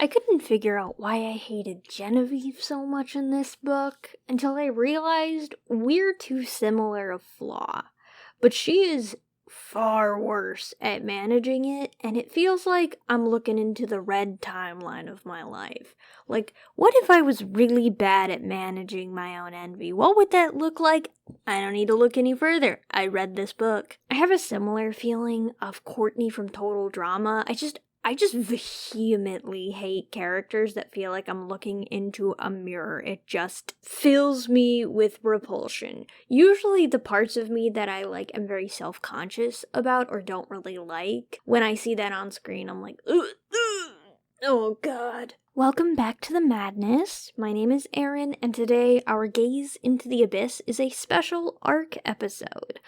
I couldn't figure out why I hated Genevieve so much in this book until I realized we're too similar a flaw. But she is far worse at managing it, and it feels like I'm looking into the red timeline of my life. Like, what if I was really bad at managing my own envy? What would that look like? I don't need to look any further. I read this book. I have a similar feeling of Courtney from Total Drama. I just vehemently hate characters that feel like I'm looking into a mirror. It just fills me with repulsion. Usually the parts of me that I am very self-conscious about or don't really like, when I see that on screen, I'm like, ugh, ugh, oh god. Welcome back to the madness. My name is Erin, and today our Gaze into the Abyss is a special ARC episode.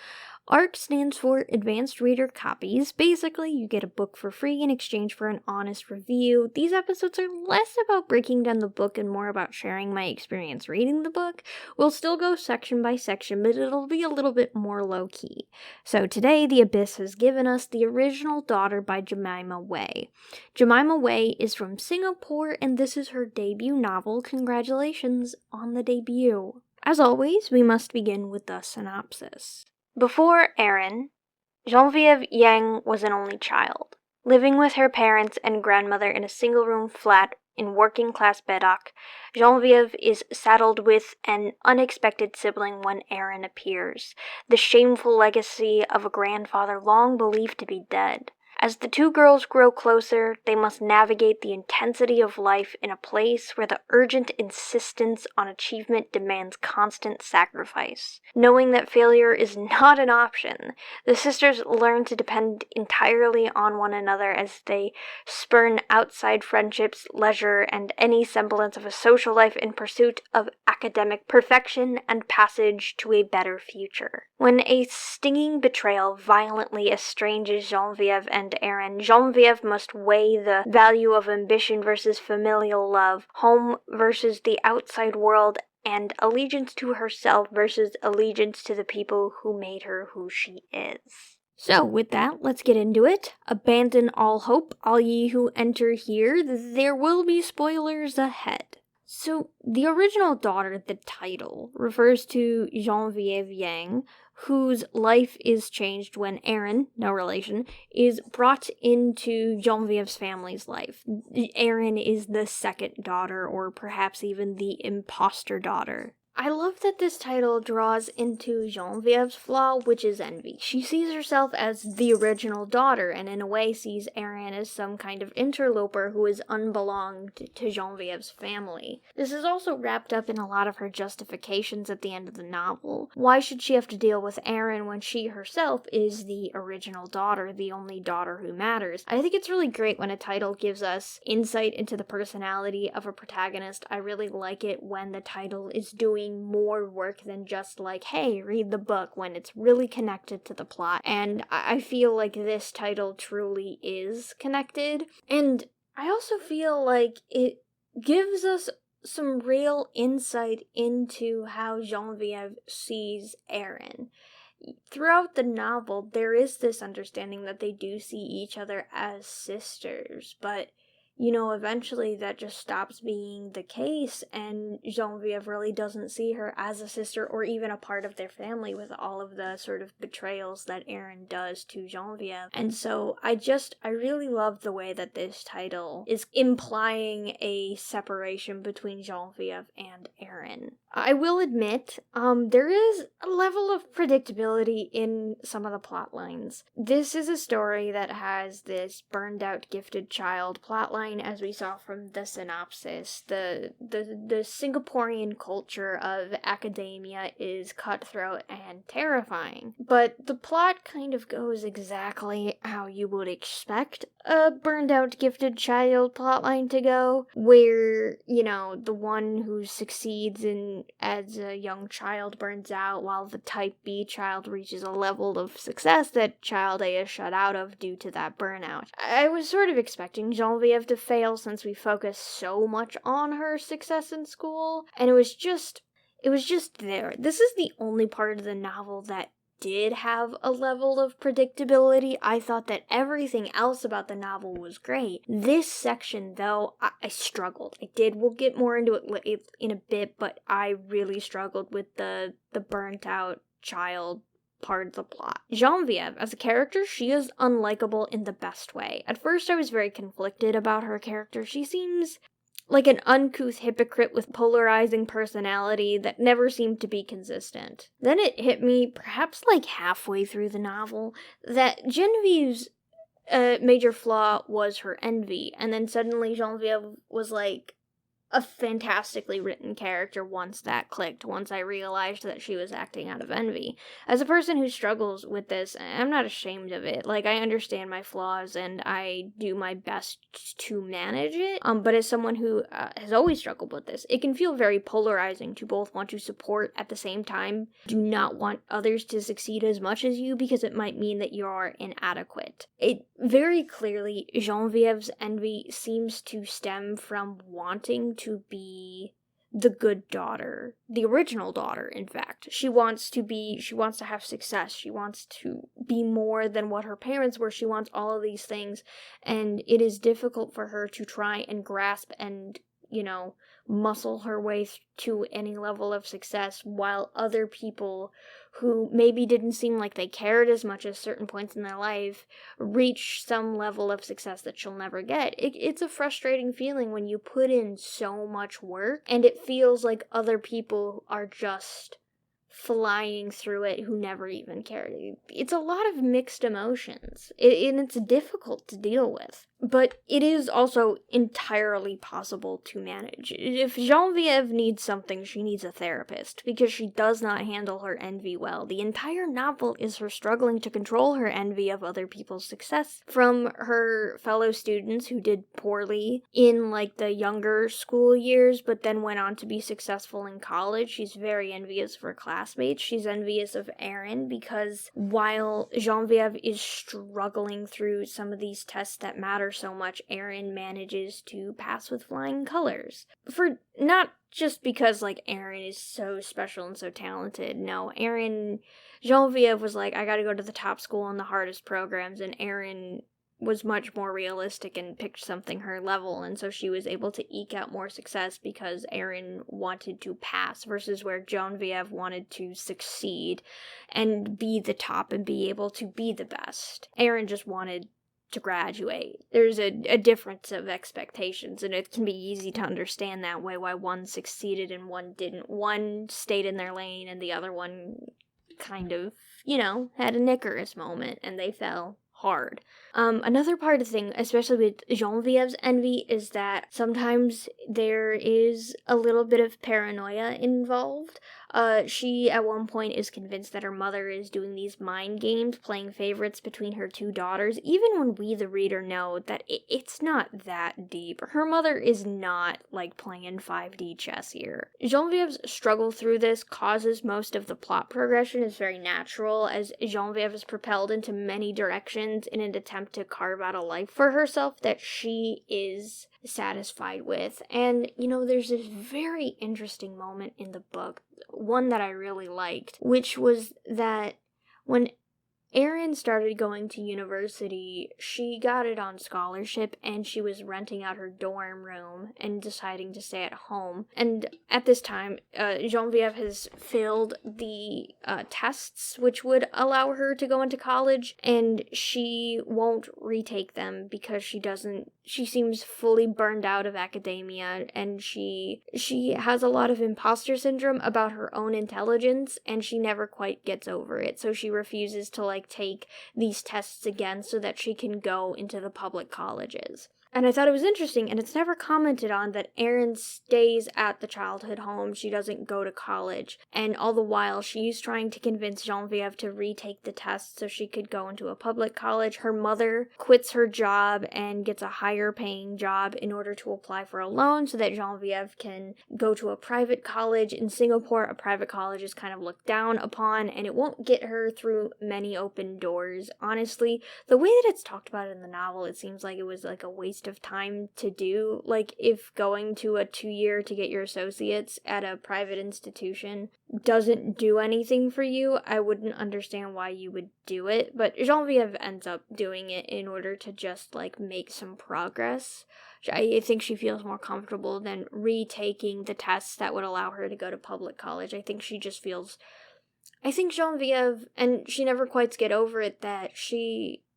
ARC stands for Advanced Reader Copies. Basically, you get a book for free in exchange for an honest review. These episodes are less about breaking down the book and more about sharing my experience reading the book. We'll still go section by section, but it'll be a little bit more low-key. So today, The Abyss has given us The Original Daughter by Jemima Way. Jemima Way is from Singapore, and this is her debut novel. Congratulations on the debut. As always, we must begin with the synopsis. Before Erin, Genevieve Yang was an only child, living with her parents and grandmother in a single-room flat in working-class Bedok. Genevieve is saddled with an unexpected sibling when Erin appears, the shameful legacy of a grandfather long believed to be dead. As the two girls grow closer, they must navigate the intensity of life in a place where the urgent insistence on achievement demands constant sacrifice. Knowing that failure is not an option, the sisters learn to depend entirely on one another as they spurn outside friendships, leisure, and any semblance of a social life in pursuit of academic perfection and passage to a better future. When a stinging betrayal violently estranges Genevieve and Erin, Genevieve must weigh the value of ambition versus familial love, home versus the outside world, and allegiance to herself versus allegiance to the people who made her who she is. So, with that, let's get into it. Abandon all hope, all ye who enter here. There will be spoilers ahead. So, The Original Daughter, the title, refers to Genevieve Yang, whose life is changed when Erin, no relation, is brought into Genevieve's family's life. Erin is the second daughter, or perhaps even the imposter daughter. I love that this title draws into Genevieve's flaw, which is envy. She sees herself as the original daughter, and in a way sees Erin as some kind of interloper who is unbelonged to Genevieve's family. This is also wrapped up in a lot of her justifications at the end of the novel. Why should she have to deal with Erin when she herself is the original daughter, the only daughter who matters? I think it's really great when a title gives us insight into the personality of a protagonist. I really like it when the title is doing more work than just hey, read the book, when it's really connected to the plot. And I feel like this title truly is connected. And I also feel like it gives us some real insight into how Genevieve sees Erin. Throughout the novel, there is this understanding that they do see each other as sisters, but eventually that just stops being the case, and Genevieve really doesn't see her as a sister or even a part of their family with all of the sort of betrayals that Erin does to Genevieve. And so I really love the way that this title is implying a separation between Genevieve and Erin. I will admit, there is a level of predictability in some of the plot lines. This is a story that has this burned out gifted child plotline, as we saw from the synopsis. The Singaporean culture of academia is cutthroat and terrifying, but the plot kind of goes exactly how you would expect a burned out gifted child plotline to go, where, the one who succeeds in as a young child burns out, while the type B child reaches a level of success that child A is shut out of due to that burnout. I was sort of expecting Genevieve to fail since we focus so much on her success in school, and it was just there. This is the only part of the novel that did have a level of predictability. I thought that everything else about the novel was great. This section, though, I struggled. We'll get more into it in a bit, but I really struggled with the burnt out child part of the plot. Genevieve, as a character, she is unlikable in the best way. At first, I was very conflicted about her character. She seems like an uncouth hypocrite with polarizing personality that never seemed to be consistent. Then it hit me, perhaps like halfway through the novel, that Genevieve's major flaw was her envy, and then suddenly Genevieve was like a fantastically written character once that clicked, once I realized that she was acting out of envy. As a person who struggles with this, I'm not ashamed of it. Like, I understand my flaws and I do my best to manage it. But as someone who has always struggled with this, it can feel very polarizing to both want to support at the same time, do not want others to succeed as much as you because it might mean that you're inadequate. It very clearly, Genevieve's envy seems to stem from wanting to be the good daughter, the original daughter, in fact. She wants to have success, she wants to be more than what her parents were, she wants all of these things, and it is difficult for her to try and grasp and, muscle her way to any level of success, while other people who maybe didn't seem like they cared as much at certain points in their life reach some level of success that she'll never get. It's a frustrating feeling when you put in so much work and it feels like other people are just flying through it who never even cared. It's a lot of mixed emotions, and it's difficult to deal with. But it is also entirely possible to manage. If Genevieve needs something, she needs a therapist, because she does not handle her envy well. The entire novel is her struggling to control her envy of other people's success, from her fellow students who did poorly in, the younger school years, but then went on to be successful in college. She's very envious of her classmates. She's envious of Erin, because while Genevieve is struggling through some of these tests that matter so much, Erin manages to pass with flying colors. For not just because Erin is so special and so talented. No, Genevieve was like, I gotta go to the top school in the hardest programs, and Erin was much more realistic and picked something her level, and so she was able to eke out more success because Erin wanted to pass, versus where Genevieve wanted to succeed and be the top and be able to be the best. Erin just wanted to graduate. There's a difference of expectations, and it can be easy to understand that way why one succeeded and one didn't. One stayed in their lane and the other one kind of, had an Icarus moment and they fell hard. Another part of the thing, especially with Genevieve's envy, is that sometimes there is a little bit of paranoia involved. She at one point is convinced that her mother is doing these mind games, playing favorites between her two daughters, even when we, the reader, know that it's not that deep. Her mother is not, playing 5D chess here. Genevieve's struggle through this causes most of the plot progression is very natural, as Genevieve is propelled into many directions in an attempt to carve out a life for herself that she is satisfied with. And, there's this very interesting moment in the book, one that I really liked, which was that when Erin started going to university, she got it on scholarship, and she was renting out her dorm room and deciding to stay at home. And at this time, Genevieve has failed the tests which would allow her to go into college, and she won't retake them because she seems fully burned out of academia, and she has a lot of imposter syndrome about her own intelligence, and she never quite gets over it. So she refuses to take these tests again so that she can go into the public colleges. And I thought it was interesting, and it's never commented on, that Erin stays at the childhood home. She doesn't go to college. And all the while, she's trying to convince Genevieve to retake the test so she could go into a public college. Her mother quits her job and gets a higher paying job in order to apply for a loan so that Genevieve can go to a private college. In Singapore, a private college is kind of looked down upon, and it won't get her through many open doors. Honestly, the way that it's talked about in the novel, it seems like it was a waste waste of time to do. Like, if going to a 2-year to get your associates at a private institution doesn't do anything for you, I wouldn't understand why you would do it. But Genevieve ends up doing it in order to just, like, make some progress. I think she feels more comfortable than retaking the tests that would allow her to go to public college. I think Genevieve, and she never quite gets over it, that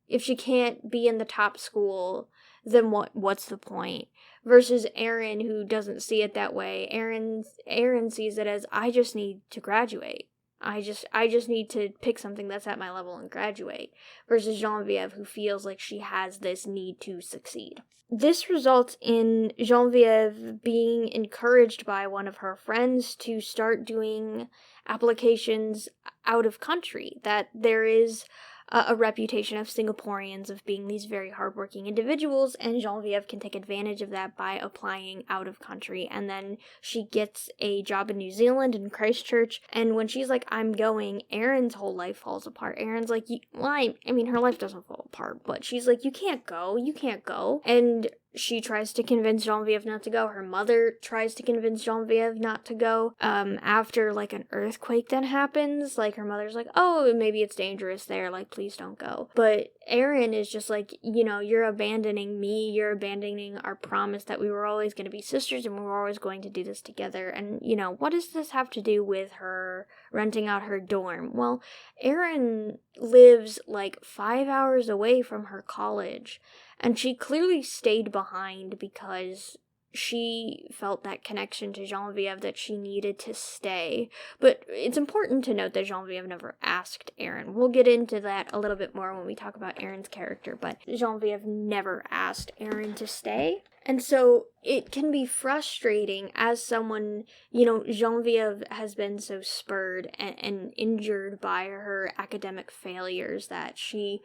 if she can't be in the top school, then what's the point? Versus Aaron, who doesn't see it that way. Aaron sees it as, I just need to graduate. I just need to pick something that's at my level and graduate. Versus Genevieve, who feels like she has this need to succeed. This results in Genevieve being encouraged by one of her friends to start doing applications out of country, that there is a reputation of Singaporeans of being these very hardworking individuals, and Genevieve can take advantage of that by applying out of country. And then she gets a job in New Zealand, in Christchurch, and when she's like, I'm going, Erin's whole life falls apart. Erin's like, I mean, her life doesn't fall apart, but she's like, you can't go. And she tries to convince Genevieve not to go. Her mother tries to convince Genevieve not to go. After, like, an earthquake then happens, like, her mother's like, oh, maybe it's dangerous there, like, please don't go. But Erin is just like, you're abandoning me, you're abandoning our promise that we were always going to be sisters and we were always going to do this together. And, what does this have to do with her renting out her dorm? Well, Erin lives, like, 5 hours away from her college. And she clearly stayed behind because she felt that connection to Genevieve that she needed to stay. But it's important to note that Genevieve never asked Erin. We'll get into that a little bit more when we talk about Erin's character, but Genevieve never asked Erin to stay. And so it can be frustrating as someone, Genevieve has been so spurred and injured by her academic failures that she,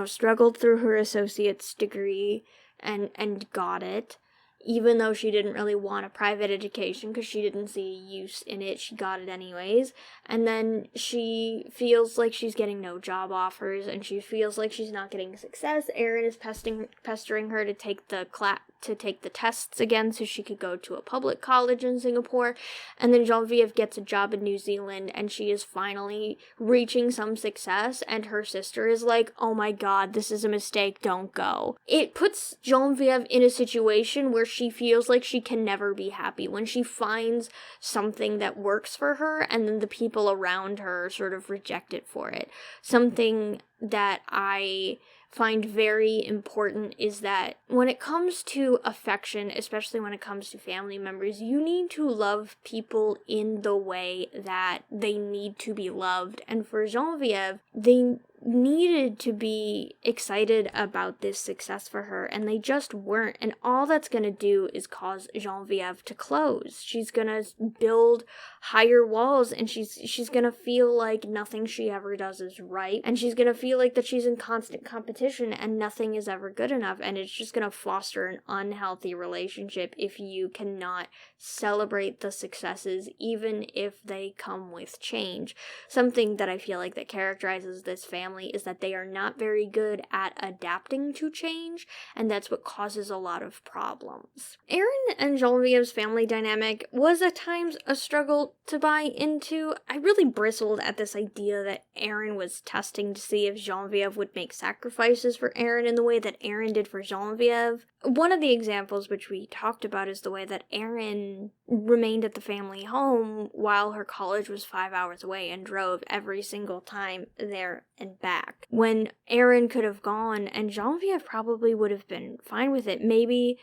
struggled through her associate's degree and got it. Even though she didn't really want a private education because she didn't see a use in it, she got it anyways. And then she feels like she's getting no job offers, and she feels like she's not getting success. Erin is pestering her to take the tests again so she could go to a public college in Singapore. And then Genevieve gets a job in New Zealand, and she is finally reaching some success, and her sister is like, oh my god, this is a mistake, don't go. It puts Genevieve in a situation where she feels like she can never be happy. When she finds something that works for her, and then the people around her sort of reject it for it. Something that I find very important is that when it comes to affection, especially when it comes to family members, you need to love people in the way that they need to be loved. And for Genevieve, they needed to be excited about this success for her, and they just weren't. And all that's going to do is cause Genevieve to close. She's going to build higher walls, and she's going to feel like nothing she ever does is right, and she's going to feel like that she's in constant competition and nothing is ever good enough, and it's just going to foster an unhealthy relationship if you cannot celebrate the successes, even if they come with change. Something that I feel like that characterizes this family is that they are not very good at adapting to change, and that's what causes a lot of problems. Erin and Genevieve's family dynamic was at times a struggle to buy into. I really bristled at this idea that Erin was testing to see if Genevieve would make sacrifices for Erin in the way that Erin did for Genevieve. One of the examples which we talked about is the way that Erin remained at the family home while her college was 5 hours away and drove every single time there and back. When Erin could have gone, and Genevieve probably would have been fine with it. Maybe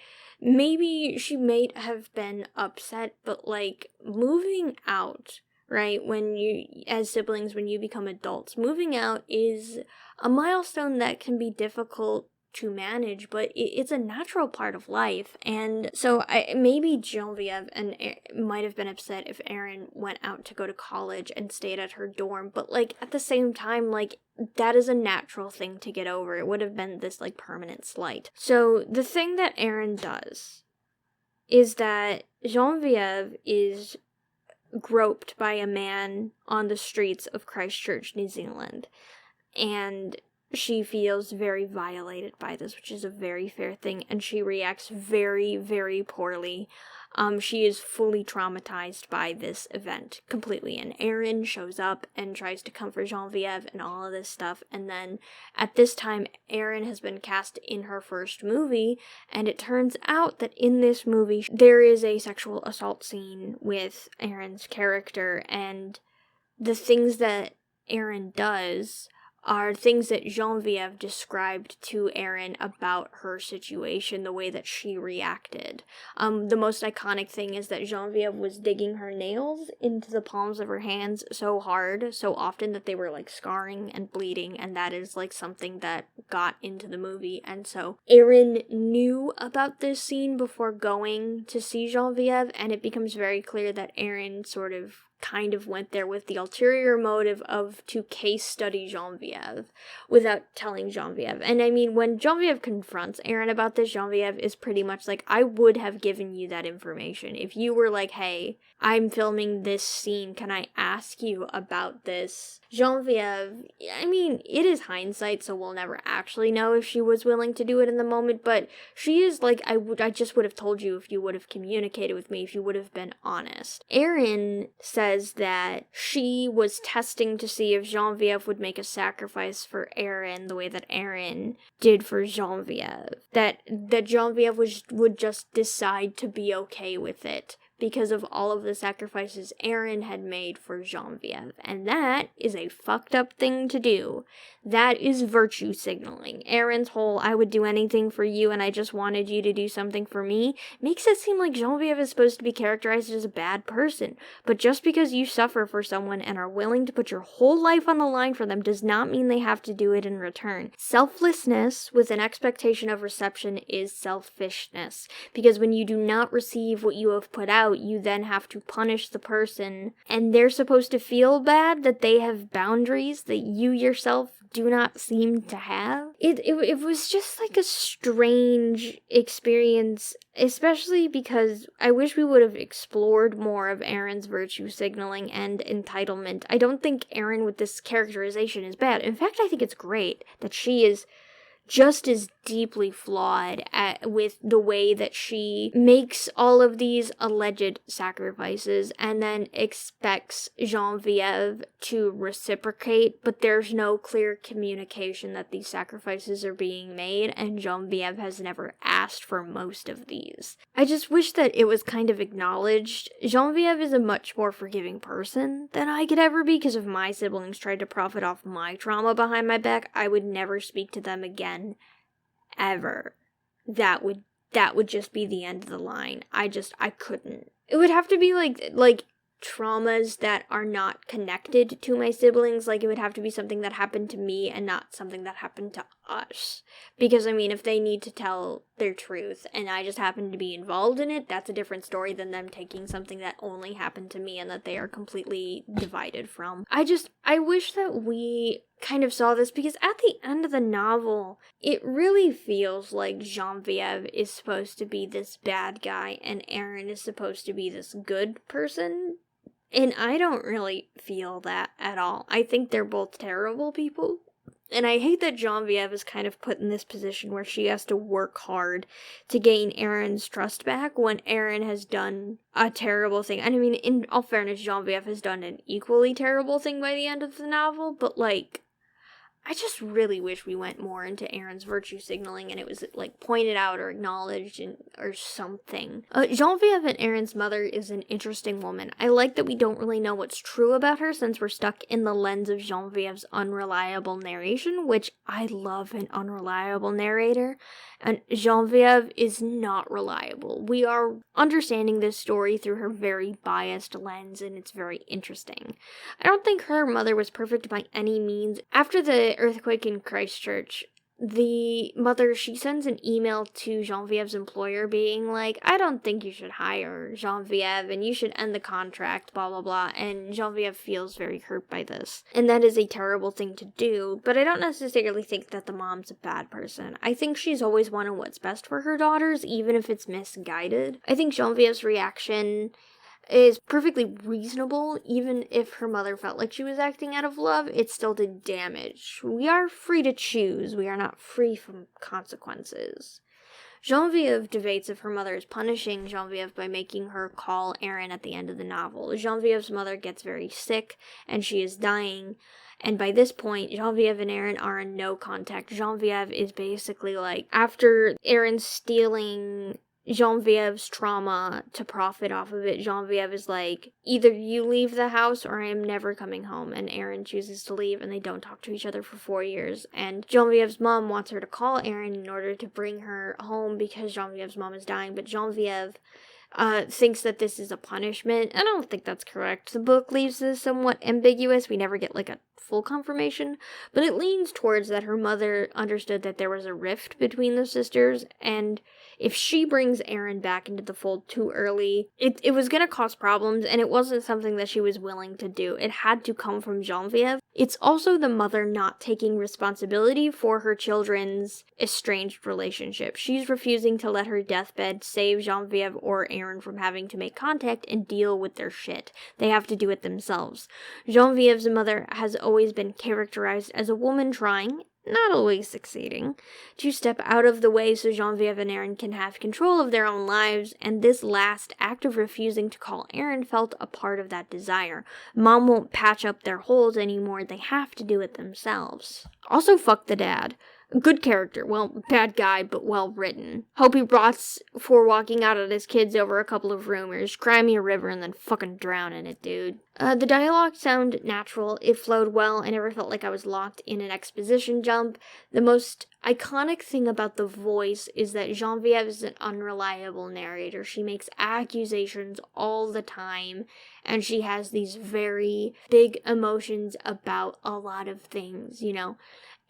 she may have been upset, but like moving out, right? When you, as siblings, when you become adults, moving out is a milestone that can be difficult to manage, but it's a natural part of life. And so maybe Genevieve might have been upset if Erin went out to go to college and stayed at her dorm, but like at the same time, like that is a natural thing to get over. It would have been this like permanent slight. So the thing that Erin does is that Genevieve is groped by a man on the streets of Christchurch, New Zealand, and she feels very violated by this, which is a very fair thing, and she reacts very, very poorly. She is fully traumatized by this event completely, and Erin shows up and tries to comfort Genevieve and all of this stuff, and then at this time, Erin has been cast in her first movie, and it turns out that in this movie, there is a sexual assault scene with Erin's character, and the things that Erin does are things that Genevieve described to Erin about her situation, the way that she reacted. The most iconic thing is that Genevieve was digging her nails into the palms of her hands so hard, so often that they were like scarring and bleeding, and that is like something that got into the movie. And so Erin knew about this scene before going to see Genevieve, and it becomes very clear that Erin kind of went there with the ulterior motive of to case study Genevieve without telling Genevieve. And I mean, when Genevieve confronts Erin about this, Genevieve is pretty much like, I would have given you that information. If you were like, hey, I'm filming this scene, can I ask you about this? Genevieve, I mean, it is hindsight, so we'll never actually know if she was willing to do it in the moment, but she is like, I just would have told you if you would have communicated with me, if you would have been honest. Erin says that she was testing to see if Genevieve would make a sacrifice for Erin the way that Erin did for Genevieve. That Genevieve would just decide to be okay with it because of all of the sacrifices Erin had made for Genevieve. And that is a fucked up thing to do. That is virtue signaling. Erin's whole, I would do anything for you and I just wanted you to do something for me, makes it seem like Genevieve is supposed to be characterized as a bad person. But just because you suffer for someone and are willing to put your whole life on the line for them does not mean they have to do it in return. Selflessness with an expectation of reception is selfishness. Because when you do not receive what you have put out, you then have to punish the person, and they're supposed to feel bad that they have boundaries that you yourself do not seem to have. It was just like a strange experience, especially because I wish we would have explored more of Erin's virtue signaling and entitlement. I don't think Erin with this characterization is bad. In fact, I think it's great that she is just as deeply flawed with the way that she makes all of these alleged sacrifices and then expects Genevieve to reciprocate, but there's no clear communication that these sacrifices are being made, and Genevieve has never asked for most of these. I just wish that it was kind of acknowledged. Genevieve is a much more forgiving person than I could ever be, because if my siblings tried to profit off my trauma behind my back, I would never speak to them again. Ever. That would just be the end of the line. I couldn't. It would have to be like traumas that are not connected to my siblings. Like, it would have to be something that happened to me and not something that happened to us. Because, I mean, if they need to tell their truth and I just happen to be involved in it, that's a different story than them taking something that only happened to me and that they are completely divided from. I wish that we kind of saw this, because at the end of the novel, it really feels like Genevieve is supposed to be this bad guy and Erin is supposed to be this good person. And I don't really feel that at all. I think they're both terrible people. And I hate that Genevieve is kind of put in this position where she has to work hard to gain Erin's trust back when Erin has done a terrible thing. And I mean, in all fairness, Genevieve has done an equally terrible thing by the end of the novel, but like, I just really wish we went more into Erin's virtue signaling and it was like pointed out or acknowledged or something. Genevieve and Erin's mother is an interesting woman. I like that we don't really know what's true about her since we're stuck in the lens of Genevieve's unreliable narration, which I love an unreliable narrator. And Genevieve is not reliable. We are understanding this story through her very biased lens, and it's very interesting. I don't think her mother was perfect by any means. After the earthquake in Christchurch, the mother, she sends an email to Genevieve's employer being like, I don't think you should hire Genevieve and you should end the contract, blah, blah, blah. And Genevieve feels very hurt by this. And that is a terrible thing to do, but I don't necessarily think that the mom's a bad person. I think she's always wanted what's best for her daughters, even if it's misguided. I think Genevieve's reaction is perfectly reasonable. Even if her mother felt like she was acting out of love, it still did damage. We are free to choose. We are not free from consequences. Genevieve debates if her mother is punishing Genevieve by making her call Aaron at the end of the novel. Genevieve's mother gets very sick, and she is dying, and by this point, Genevieve and Aaron are in no contact. Genevieve is basically like, after Aaron stealing Genevieve's trauma to profit off of it, Genevieve is like, either you leave the house or I am never coming home, and Aaron chooses to leave, and they don't talk to each other for 4 years, and Genevieve's mom wants her to call Aaron in order to bring her home because Genevieve's mom is dying, but Genevieve thinks that this is a punishment. I don't think that's correct. The book leaves this somewhat ambiguous. We never get, like, a full confirmation, but it leans towards that her mother understood that there was a rift between the sisters, and if she brings Aaron back into the fold too early, it was going to cause problems, and it wasn't something that she was willing to do. It had to come from Genevieve. It's also the mother not taking responsibility for her children's estranged relationship. She's refusing to let her deathbed save Genevieve or Aaron from having to make contact and deal with their shit. They have to do it themselves. Genevieve's mother has always been characterized as a woman trying, not always succeeding, to step out of the way so Genevieve and Aaron can have control of their own lives, and this last act of refusing to call Aaron felt a part of that desire. Mom won't patch up their holes anymore, they have to do it themselves. Also, fuck the dad. Good character. Well, bad guy, but well written. Hope he rots for walking out on his kids over a couple of rumors. Cry me a river and then fucking drown in it, dude. The dialogue sounded natural. It flowed well. I never felt like I was locked in an exposition jump. The most iconic thing about the voice is that Genevieve is an unreliable narrator. She makes accusations all the time, and she has these very big emotions about a lot of things, you know.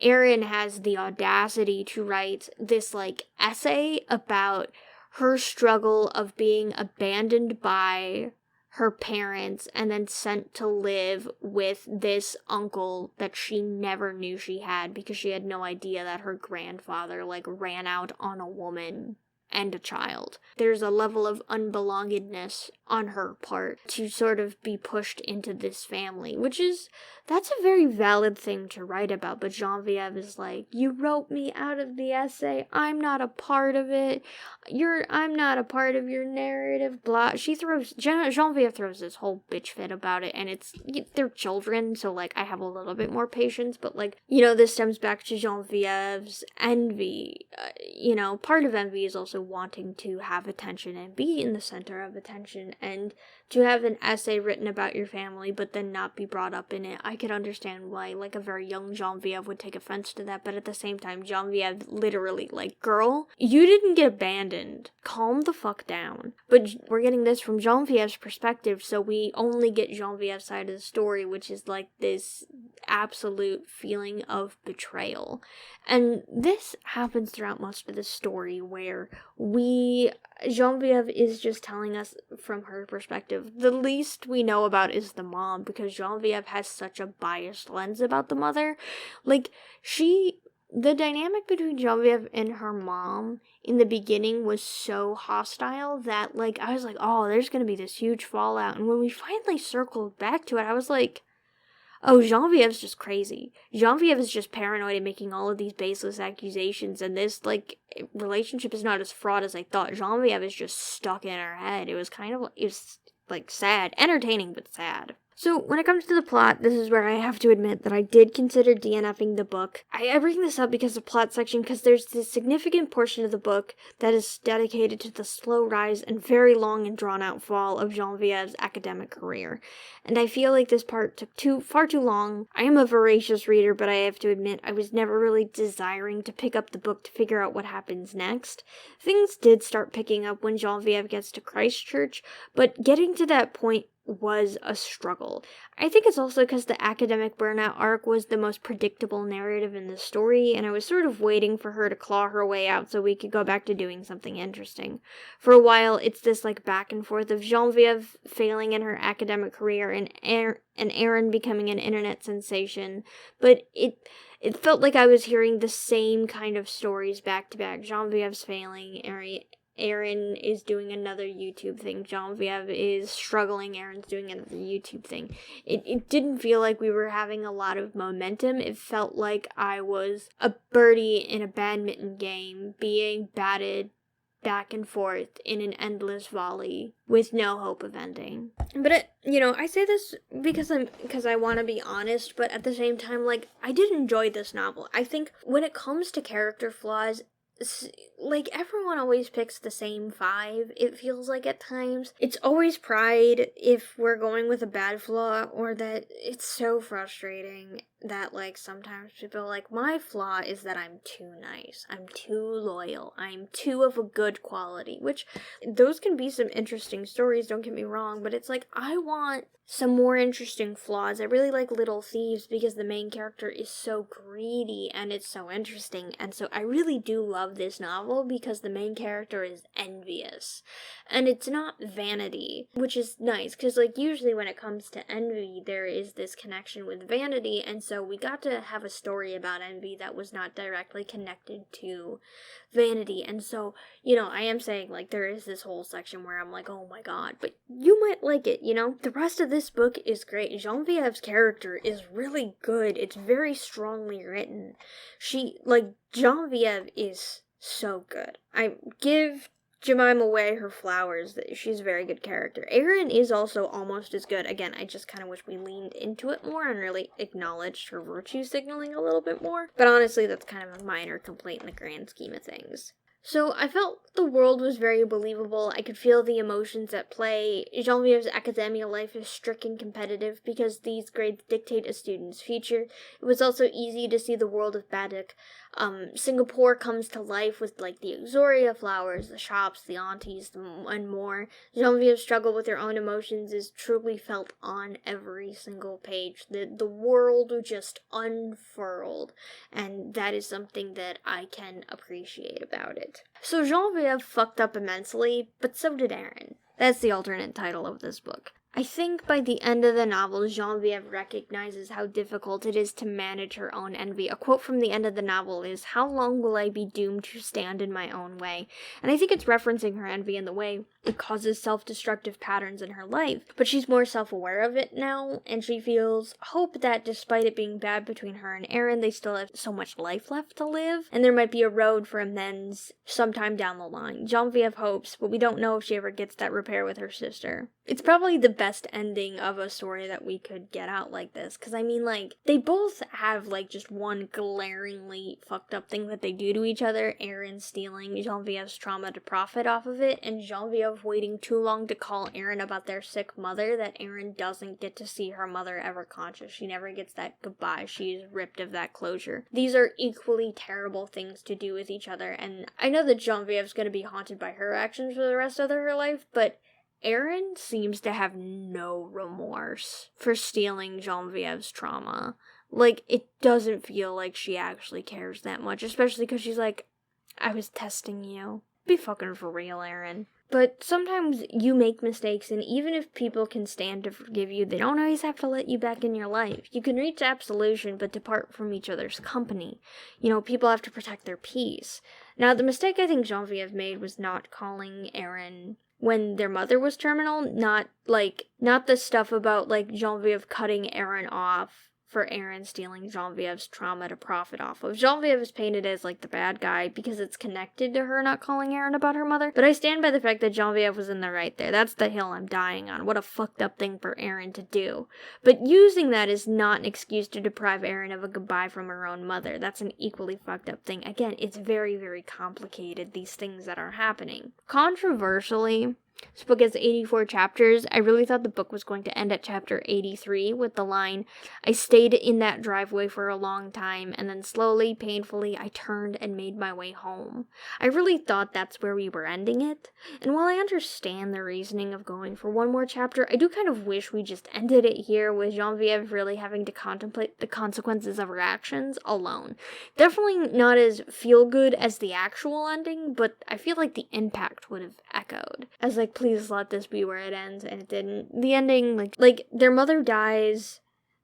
Aaron has the audacity to write this, like, essay about her struggle of being abandoned by her parents and then sent to live with this uncle that she never knew she had because she had no idea that her grandfather, like, ran out on a woman and a child. There's a level of unbelongedness on her part to sort of be pushed into this family, that's a very valid thing to write about, but Genevieve is like, you wrote me out of the essay, I'm not a part of it, I'm not a part of your narrative, blah. Genevieve throws this whole bitch fit about it, and they're children, so, like, I have a little bit more patience, but, like, you know, this stems back to Genevieve's envy. Part of envy is also wanting to have attention and be in the center of attention, and to have an essay written about your family but then not be brought up in it. I could understand why, like, a very young Genevieve would take offense to that, but at the same time, Genevieve literally, like, girl, you didn't get abandoned. Calm the fuck down. But we're getting this from Genevieve's perspective, so we only get Genevieve's side of the story, which is, like, this absolute feeling of betrayal. And this happens throughout most of the story, where Genevieve is just telling us from her perspective. The least we know about is the mom, because Genevieve has such a biased lens about the mother. Like, the dynamic between Genevieve and her mom in the beginning was so hostile that, like, I was like, oh, there's gonna be this huge fallout. And when we finally circled back to it, I was like, oh, Genevieve's just crazy. Genevieve is just paranoid and making all of these baseless accusations, and this, like, relationship is not as fraught as I thought. Genevieve is just stuck in her head. It was sad. Entertaining, but sad. So, when it comes to the plot, this is where I have to admit that I did consider DNFing the book. I bring this up because of plot section, because there's this significant portion of the book that is dedicated to the slow rise and very long and drawn-out fall of Genevieve's academic career. And I feel like this part took far too long. I am a voracious reader, but I have to admit I was never really desiring to pick up the book to figure out what happens next. Things did start picking up when Genevieve gets to Christchurch, but getting to that point was a struggle. I think it's also because the academic burnout arc was the most predictable narrative in the story, and I was sort of waiting for her to claw her way out so we could go back to doing something interesting. For a while, it's this, like, back and forth of Genevieve failing in her academic career and Aaron becoming an internet sensation, but it felt like I was hearing the same kind of stories back to back. Genevieve's failing, Aaron is doing another YouTube thing. Genevieve is struggling. Aaron's doing another YouTube thing. It didn't feel like we were having a lot of momentum. It felt like I was a birdie in a badminton game being batted back and forth in an endless volley with no hope of ending. But I say this because I want to be honest, but at the same time, like, I did enjoy this novel. I think when it comes to character flaws, like, everyone always picks the same 5, it feels like at times. It's always pride if we're going with a bad flaw, or that it's so frustrating that, like, sometimes people are like, my flaw is that I'm too nice, I'm too loyal, I'm too of a good quality, which those can be some interesting stories, don't get me wrong, but it's like, I want some more interesting flaws. I really like Little Thieves because the main character is so greedy and it's so interesting, and so I really do love this novel because the main character is envious, and it's not vanity, which is nice, because, like, usually when it comes to envy, there is this connection with vanity, and so we got to have a story about envy that was not directly connected to vanity, and so, I am saying, like, there is this whole section where I'm like, oh my god, but you might like it, The rest of this book is great. Genevieve's character is really good. It's very strongly written. Genevieve is so good. I give Jemima Way her flowers. She's a very good character. Erin is also almost as good. Again, I just kind of wish we leaned into it more and really acknowledged her virtue signaling a little bit more. But honestly, that's kind of a minor complaint in the grand scheme of things. So I felt the world was very believable. I could feel the emotions at play. Genevieve's academia life is strict and competitive because these grades dictate a student's future. It was also easy to see the world of Baddock. Singapore comes to life with, like, the Exoria flowers, the shops, the aunties, and more. Genevieve's struggle with her own emotions is truly felt on every single page. The world just unfurled, and that is something that I can appreciate about it. So Genevieve fucked up immensely, but so did Aaron. That's the alternate title of this book. I think by the end of the novel, Genevieve recognizes how difficult it is to manage her own envy. A quote from the end of the novel is, "How long will I be doomed to stand in my own way?" And I think it's referencing her envy in the way it causes self-destructive patterns in her life. But she's more self-aware of it now, and she feels hope that despite it being bad between her and Aaron, they still have so much life left to live, and there might be a road for amends sometime down the line. Genevieve hopes, but we don't know if she ever gets that repair with her sister. It's probably the best ending of a story that we could get out like this, because I mean, like, they both have, like, just one glaringly fucked up thing that they do to each other. Aaron stealing Genevieve's trauma to profit off of it, and Genevieve waiting too long to call Aaron about their sick mother, that Aaron doesn't get to see her mother ever conscious. She never gets that goodbye. She's ripped of that closure. These are equally terrible things to do with each other, and I know that Genevieve's gonna be haunted by her actions for the rest of her life, but Aaron seems to have no remorse for stealing Genevieve's trauma. Like, it doesn't feel like she actually cares that much, especially because she's like, I was testing you. Be fucking for real, Aaron. But sometimes you make mistakes, and even if people can stand to forgive you, they don't always have to let you back in your life. You can reach absolution, but depart from each other's company. People have to protect their peace. Now, the mistake I think Genevieve made was not calling Aaron when their mother was terminal, not the stuff about, like, Genevieve cutting Aaron off for Aaron stealing Genevieve's trauma to profit off of. Genevieve is painted as, like, the bad guy because it's connected to her not calling Aaron about her mother, but I stand by the fact that Genevieve was in the right there. That's the hill I'm dying on. What a fucked up thing for Aaron to do. But using that is not an excuse to deprive Aaron of a goodbye from her own mother. That's an equally fucked up thing. Again, it's very, very complicated, these things that are happening. Controversially, this book has 84 chapters. I really thought the book was going to end at chapter 83 with the line, "I stayed in that driveway for a long time, and then slowly, painfully, I turned and made my way home." I really thought that's where we were ending it. And while I understand the reasoning of going for one more chapter, I do kind of wish we just ended it here with Genevieve really having to contemplate the consequences of her actions alone. Definitely not as feel-good as the actual ending, but I feel like the impact would have echoed. As, like, please let this be where it ends, and it didn't. The ending, like their mother dies,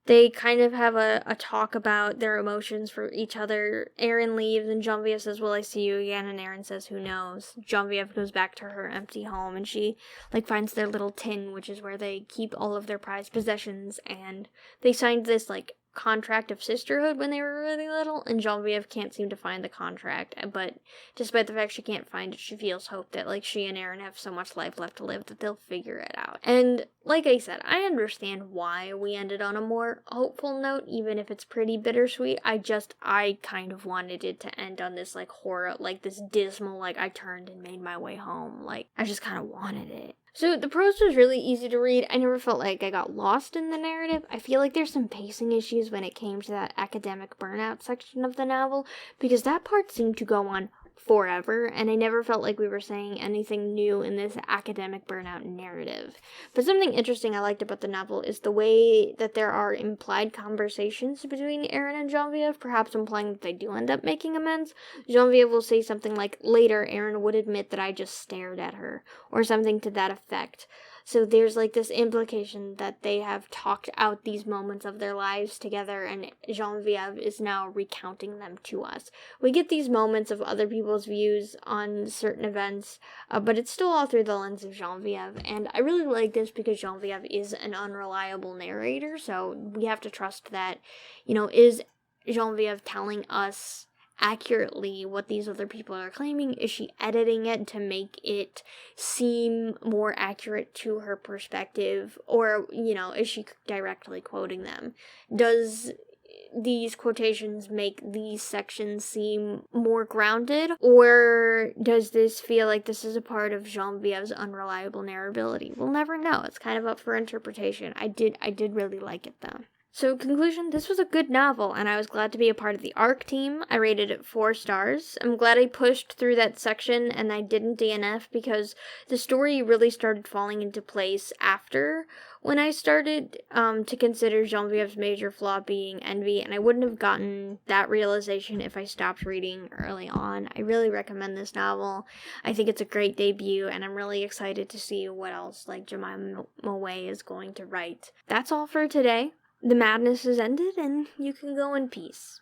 They kind of have a talk about their emotions for each other. Aaron leaves and Genevieve says, "Will I see you again?" And Aaron says, "Who knows?" Genevieve goes back to her empty home and she finds their little tin, which is where they keep all of their prized possessions, and they signed this contract of sisterhood when they were really little, and Genevieve can't seem to find the contract, but despite the fact she can't find it, she feels hope that she and Aaron have so much life left to live that they'll figure it out. And like I said, I understand why we ended on a more hopeful note, even if it's pretty bittersweet. I kind of wanted it to end on this horror, this dismal, I turned and made my way home. I just kind of wanted it. So the prose was really easy to read. I never felt like I got lost in the narrative. I feel like there's some pacing issues when it came to that academic burnout section of the novel, because that part seemed to go on forever, and I never felt like we were saying anything new in this academic burnout narrative. But something interesting I liked about the novel is the way that there are implied conversations between Aaron and Genevieve, perhaps implying that they do end up making amends. Genevieve will say something like, "Later, Aaron would admit that I just stared at her," or something to that effect. So there's this implication that they have talked out these moments of their lives together, and Genevieve is now recounting them to us. We get these moments of other people's views on certain events, but it's still all through the lens of Genevieve, and I really like this because Genevieve is an unreliable narrator, so we have to trust that, is Genevieve telling us accurately what these other people are claiming? Is she editing it to make it seem more accurate to her perspective? Or, is she directly quoting them? Does these quotations make these sections seem more grounded? Or does this feel like this is a part of Genevieve's unreliable narrability? We'll never know. It's kind of up for interpretation. I did really like it though. So, conclusion, this was a good novel, and I was glad to be a part of the ARC team. I rated it 4 stars. I'm glad I pushed through that section and I didn't DNF, because the story really started falling into place after when I started to consider Genevieve's major flaw being envy, and I wouldn't have gotten that realization if I stopped reading early on. I really recommend this novel. I think it's a great debut, and I'm really excited to see what else Jemima Way is going to write. That's all for today. The madness has ended, and you can go in peace.